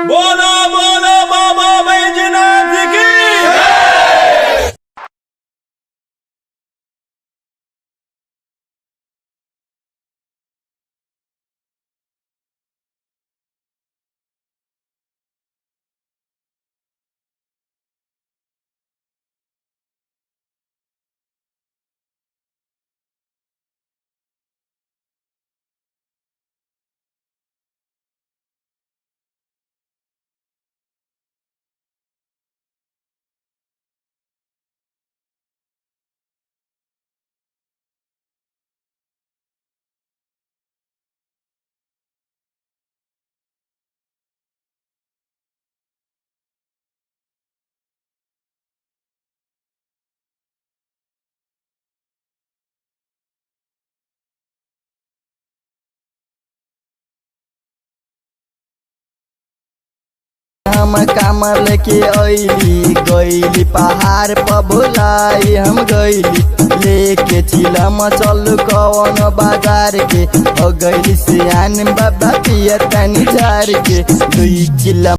बोलो बोलो बाबा बैजनाथ की। हम कामर लेके अइली गइली पहाड़ पर भुलाई हम गइली लेके चिलम चल कवन बाजार के हो गइली सियान बाबा पिया तनी झार के दुई चिलम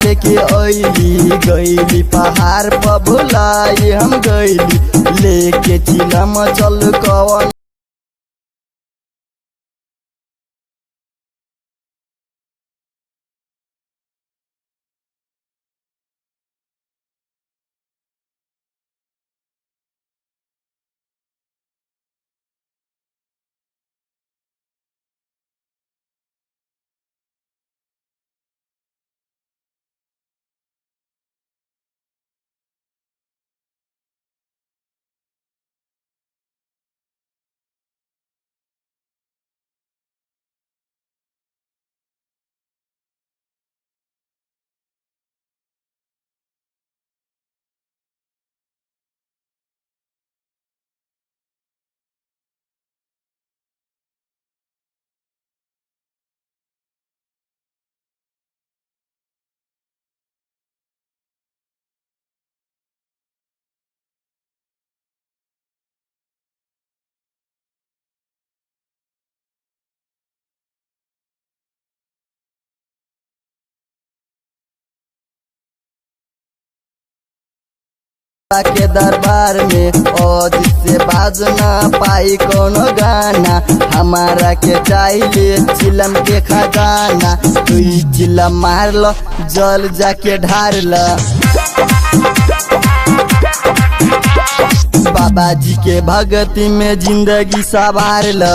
लेके अइली गइली पहाड़ पर भुलाई हम गइली लेके चिलम चल कवन के दरबार में और जिससे बाज ना पाई कोनो गाना हमारा के चाहिए चिलम के खजाना तू चिलम मार लो जल जाके ढार लो बाबा जी के भक्ति में जिंदगी सवार लो।